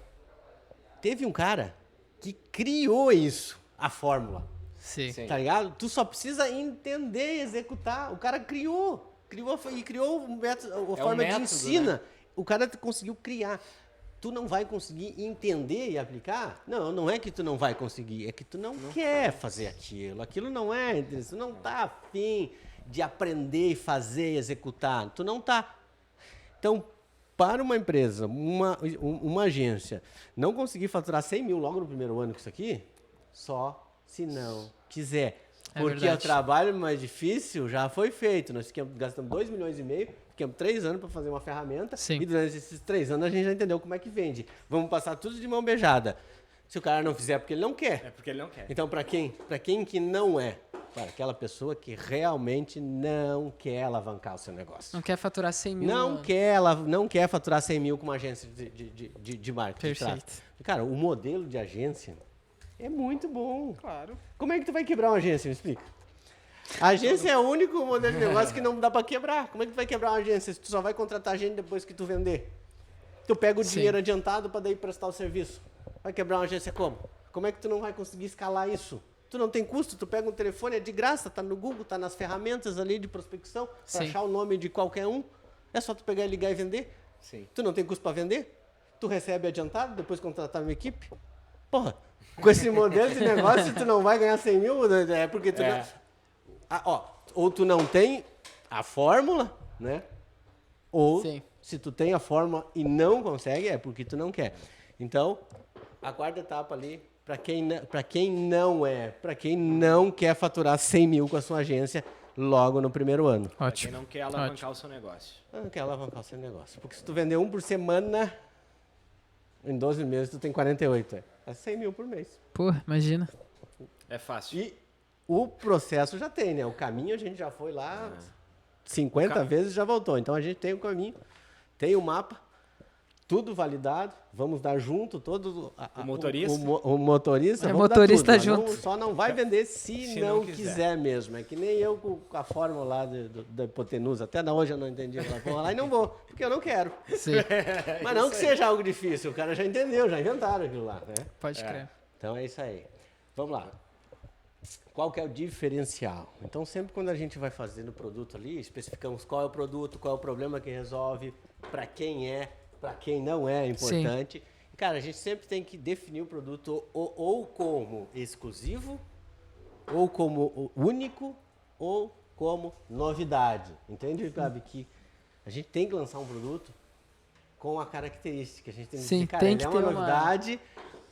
teve um cara que criou isso, a fórmula. Sim. Sim. Tá ligado? Tu só precisa entender e executar. O cara criou o método, a forma de método, ensina. né? O cara conseguiu criar. Tu não vai conseguir entender e aplicar? Não é que tu não vai conseguir, é que tu não quer fazer aquilo. Aquilo não é interessante, tu não tá afim de aprender e fazer e executar. Tu não tá. Então, para uma empresa, uma agência, não conseguir faturar 100 mil logo no primeiro ano com isso aqui, só se não quiser. É Porque verdade. o trabalho mais difícil já foi feito. Nós gastamos 2,5 milhões, ficamos 3 anos para fazer uma ferramenta. Sim. E durante esses 3 anos a gente já entendeu como é que vende. Vamos passar tudo de mão beijada. Se o cara não fizer porque ele não quer. É porque ele não quer. Então, para quem que não é? Para aquela pessoa que realmente não quer alavancar o seu negócio. Não quer faturar 100 mil. Não quer faturar 100 mil com uma agência de marketing. de Perfeito. tráfego. Cara, o modelo de agência é muito bom. Claro. Como é que tu vai quebrar uma agência? Me explica. A agência é o único modelo de negócio que não dá para quebrar. Como é que tu vai quebrar uma agência se tu só vai contratar gente depois que tu vender? Tu pega o Sim. dinheiro adiantado para daí prestar o serviço. Vai quebrar uma agência como? Como é que tu não vai conseguir escalar isso? Tu não tem custo, tu pega um telefone, é de graça, tá no Google, tá nas ferramentas ali de prospecção, para Sim. achar o nome de qualquer um. É só tu pegar, ligar e vender. Sim. Tu não tem custo para vender? Tu recebe adiantado, depois contratar uma equipe? Porra, com esse modelo de negócio tu não vai ganhar 100 mil, é porque tu não... ou tu não tem a fórmula, né? Ou Sim. se tu tem a fórmula e não consegue, é porque tu não quer. Então, a quarta etapa ali, para quem não quer faturar 100 mil com a sua agência logo no primeiro ano. Pra quem Ótimo. não quer alavancar o seu negócio. Não quer alavancar o seu negócio. Porque se tu vender um por semana, em 12 meses tu tem 48. É 100 mil por mês. Pô, imagina. É fácil. E o processo já tem, né? O caminho a gente já foi lá 50 vezes e já voltou. Então a gente tem o caminho, tem o mapa, tudo validado. Vamos dar junto todo O motorista? O motorista. É, vamos dar motorista tudo, mas junto. só não vai vender se Se não não quiser. quiser mesmo. É que nem eu com a fórmula lá da hipotenusa. Até hoje eu não entendi aquela porra lá e não vou, porque eu não quero. Sim. Mas não que seja algo difícil, o cara já entendeu, já inventaram aquilo lá, né? Pode crer. Então é isso aí. Vamos lá. Qual que é o diferencial? Então, sempre quando a gente vai fazendo o produto ali, especificamos qual é o produto, qual é o problema que resolve, para quem não é importante. E, cara, a gente sempre tem que definir o produto ou como exclusivo, ou como único, ou como novidade. Entende, Gabi? Que a gente tem que lançar um produto com a característica. A gente tem que Sim, dizer, cara, tem ele que é ter uma uma- novidade,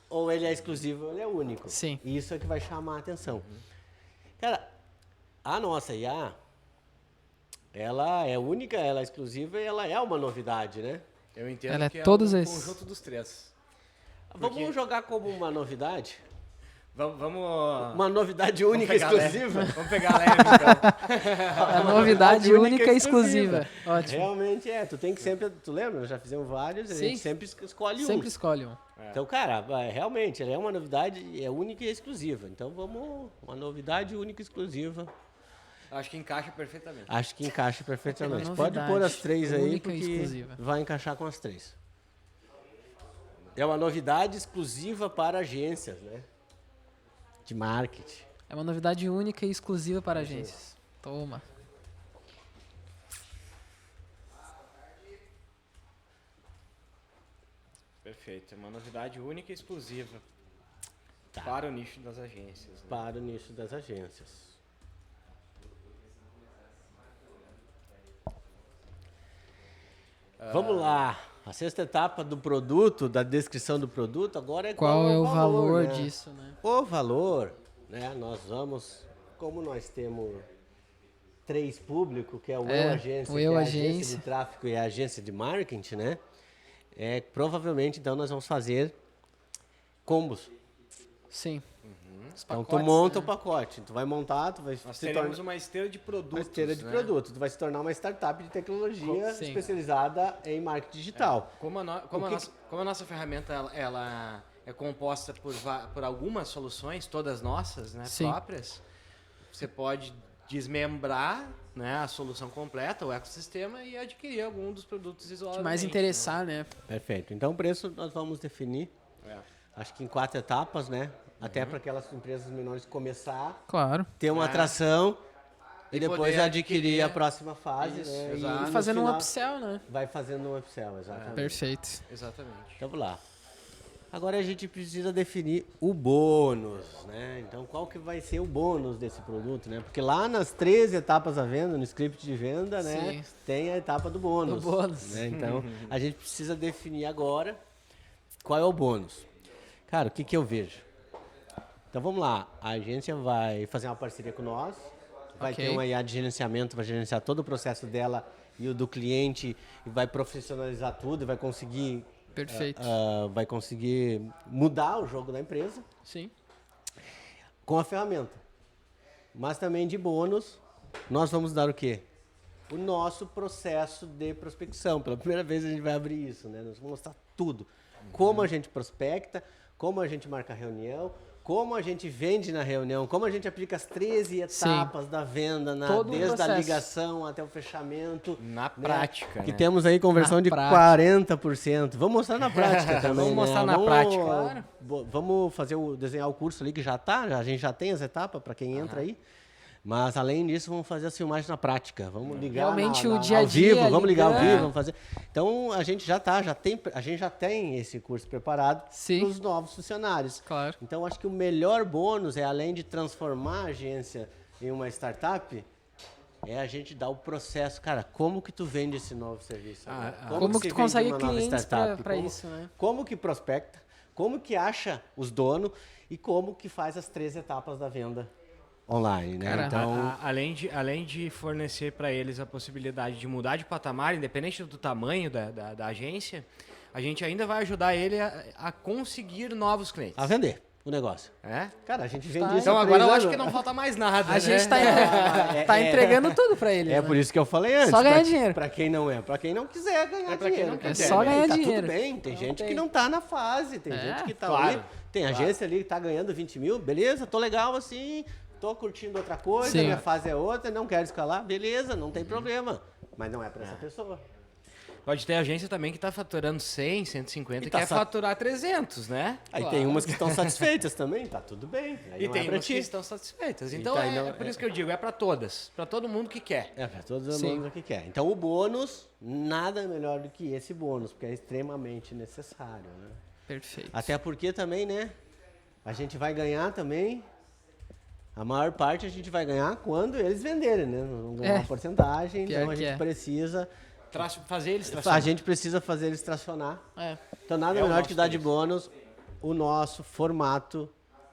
ou ele é exclusivo, ou ele é único. Sim. E isso é que vai chamar a atenção. Cara, a nossa IA, ela é única, ela é exclusiva e ela é uma novidade, né? Eu entendo Ela é que é todos um esses. conjunto dos três. Vamos jogar como uma novidade? Vamos... Uma novidade vamos única, pegar leve. exclusiva? Vamos pegar leve, então. A novidade única e exclusiva. Ótimo. Realmente é. Tu tem que sempre... Tu lembra? Nós já fizemos vários, a Sim. gente sempre escolhe Sempre um. escolhe um. Então, cara, realmente, ela é uma novidade, é única e exclusiva. Então, vamos... Uma novidade única e exclusiva. Acho que encaixa perfeitamente. Acho que encaixa perfeitamente. Uma Pode novidade pôr as três aí, única e porque exclusiva. vai encaixar com as três. É uma novidade exclusiva para agências, né? De marketing. É uma novidade única e exclusiva para agências. Toma. Perfeito. É uma novidade única e exclusiva para o nicho das agências. Né? Para o nicho das agências. Vamos lá. A sexta etapa do produto, da descrição do produto, agora é Qual é o valor né? disso, né? O valor, né? Nós vamos, como nós temos 3 públicos, que é o Eu Agência, o que Eu é a Agência. agência de tráfego e a agência de marketing, né? Provavelmente, então, nós vamos fazer combos. Sim. Os Então, tu pacotes, monta né? o pacote. Tu vai montar, tu vai Nós se teremos tornar uma esteira de produtos. uma esteira de né? produto. Tu vai se tornar uma startup de tecnologia Sim. especializada em marketing digital. Como a nossa ferramenta ela é composta por algumas soluções, todas nossas, né, Sim. próprias, você pode desmembrar, né, a solução completa, o ecossistema, e adquirir algum dos produtos Que isoladamente. mais interessar, né? Perfeito. Então, o preço nós vamos definir, acho que em 4 etapas, né? Até para aquelas empresas menores começar, Claro. ter uma atração e E depois poder adquirir adquirir a próxima fase, isso, né? exato. no Fazendo um final, upsell, né? vai fazendo um upsell, exatamente. Perfeito. Exatamente. Então, vamos lá. Agora a gente precisa definir o bônus, né? Então, qual que vai ser o bônus desse produto, né? Porque lá nas 13 etapas da venda, no script de venda, né? Sim. Tem a etapa do bônus. Do bônus. Né? Então, a gente precisa definir agora qual é o bônus. Cara, o que que eu vejo? Então, vamos lá. A agência vai fazer uma parceria com nós, vai Ok. ter uma IA de gerenciamento, vai gerenciar todo o processo dela e o do cliente, e vai profissionalizar tudo, e vai conseguir Perfeito. vai conseguir mudar o jogo da empresa Sim. com a ferramenta. Mas também de bônus, nós vamos dar o quê? O nosso processo de prospecção. Pela primeira vez a gente vai abrir isso, né? Nós vamos mostrar tudo. Como a gente prospecta, como a gente marca reunião, como a gente vende na reunião, como a gente aplica as 13 etapas da venda, Todo o desde a processo. ligação até o fechamento. Na né? prática, Que né? temos aí conversão Na de prática. 40%. Vamos mostrar na prática também. Vamos mostrar né? na prática. Claro. Vamos fazer desenhar o curso ali que já tá, a gente já tem as etapas para quem entra aí. Mas além disso, vamos fazer as filmagens na prática. Vamos ligar Realmente o dia a ao dia, vivo, vamos ligar ao ligando. vivo, vamos fazer. Então a gente a gente já tem esse curso preparado Sim. para os novos funcionários. Claro. Então acho que o melhor bônus é, além de transformar a agência em uma startup, é a gente dar o processo, cara, como que tu vende esse novo serviço? agora? Como que se tu vende consegue uma nova clientes startup? pra Como- isso, né? Como que prospecta, como que acha os donos e como que faz as 3 etapas da venda online, né? Cara, Então, Além de fornecer para eles a possibilidade de mudar de patamar, independente do tamanho da agência, a gente ainda vai ajudar ele a conseguir novos clientes. a vender o negócio. É? Cara, a gente vende Tá. isso Então há agora 3 eu acho anos. que não falta mais nada. A gente tá, É, tá é. entregando tudo pra eles. É né? por isso que eu falei antes. Só ganhar pra- dinheiro. Pra quem não é. Pra quem não quiser ganhar É pra quem dinheiro. não quer quiser. dizer, É só ganhar tá dinheiro. tudo bem. Tem Não gente tem. que não tá na fase. Tem É, gente que tá claro, ali. Tem agência ali que tá ganhando 20 mil. Beleza, tô legal assim. Tô curtindo outra coisa. Sim. Minha fase é outra. Não quero escalar. Beleza, não tem problema. Mas não é pra essa pessoa. Pode ter agência também que está faturando 100, 150 E e tá quer sa- faturar 300, né? Aí Claro. tem umas que estão satisfeitas também. Tá tudo bem. Aí E não tem é pra umas que ti. estão satisfeitas. E Então tá, é, não- é por isso que eu digo, é para todas. Para todo mundo que quer. É, pra todos os Sim. alunos que quer. Então o bônus, nada melhor do que esse bônus, porque é extremamente necessário, né? Perfeito. Até porque também, né? A gente vai ganhar também. A maior parte a gente vai ganhar quando eles venderem, né? Nós vamos ganhar É. uma porcentagem, Pior então a que gente é. precisa. Fazer eles A tracionar. gente precisa fazer eles tracionar. É. Então nada É o melhor nosso que dar de preço. bônus o nosso formato,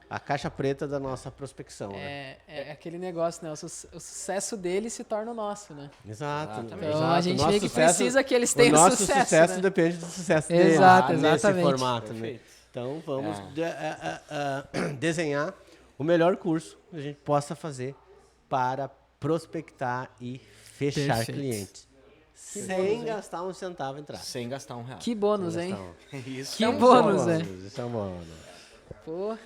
a caixa preta da nossa prospecção. Né? É aquele negócio, né? O sucesso deles se torna o nosso, né? Exato. Exatamente. Então exato. a gente Nosso vê que precisa que eles tenham o nosso sucesso, né? depende do sucesso deles. Exato, nesse exatamente. formato. Né? Perfeito. Então vamos desenhar o melhor curso que a gente possa fazer para prospectar e fechar Perfeito. clientes. Sem gastar um centavo entrar. Sem gastar um real. Que bônus, Sem hein? gastar um- Isso Que é um bônus, bônus. né? Isso é um bônus. Pô,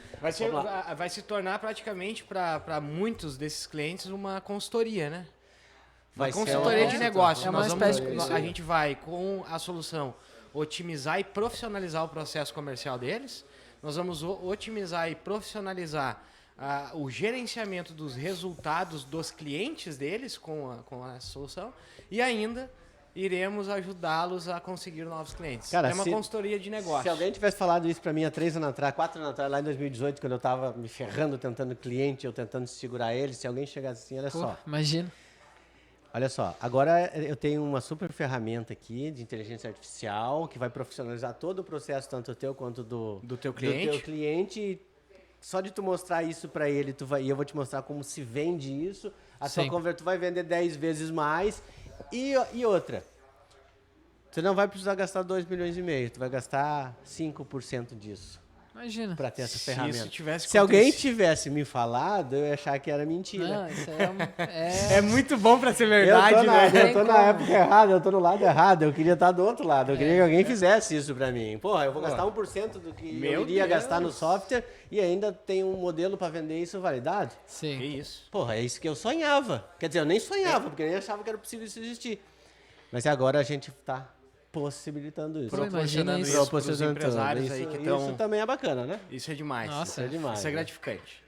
Vai se tornar praticamente para muitos desses clientes uma consultoria, né? Uma Vai ser consultoria uma- de negócio. É uma Nós espécie vamos- de- a gente vai, com a solução, otimizar e profissionalizar o processo comercial deles. Nós vamos otimizar e profissionalizar o gerenciamento dos resultados dos clientes deles com a solução. E ainda iremos ajudá-los a conseguir novos clientes. Cara, é uma se- consultoria de negócio. Se alguém tivesse falado isso pra mim há 3 anos atrás, 4 anos atrás, lá em 2018, quando eu tava me ferrando tentando cliente, eu tentando segurar ele, se alguém chegasse assim, olha pô, só. imagina. Olha só, agora eu tenho uma super ferramenta aqui de inteligência artificial que vai profissionalizar todo o processo, tanto teu quanto Do teu cliente. cliente. Só de tu mostrar isso para ele, e eu vou te mostrar como se vende isso. A tua Sim. conversa, tu vai vender 10 vezes mais. E outra, tu não vai precisar gastar 2,5 milhões, tu vai gastar 5% disso. Imagina. para ter essa Se ferramenta. isso tivesse Se alguém acontecido- tivesse me falado, eu ia achar que era mentira. Não, isso aí É muito bom pra ser Eu verdade, tô, na, né? eu tô na época errada, eu tô no lado errado, eu queria estar do outro lado, eu queria que alguém fizesse isso pra mim. Porra, eu vou gastar 1% do que Meu eu iria Deus. gastar no software e ainda tem um modelo pra vender isso validado. Que Sim. isso. Porra, é isso que eu sonhava. Quer dizer, eu nem sonhava, porque eu nem achava que era possível isso existir. Mas agora a gente tá possibilitando isso. Pô, imagina Proporcionando isso. isso pros Proporcionando empresários isso, aí que isso estão... também é bacana, né? Isso é demais. Nossa, Isso é demais. Isso é né? gratificante.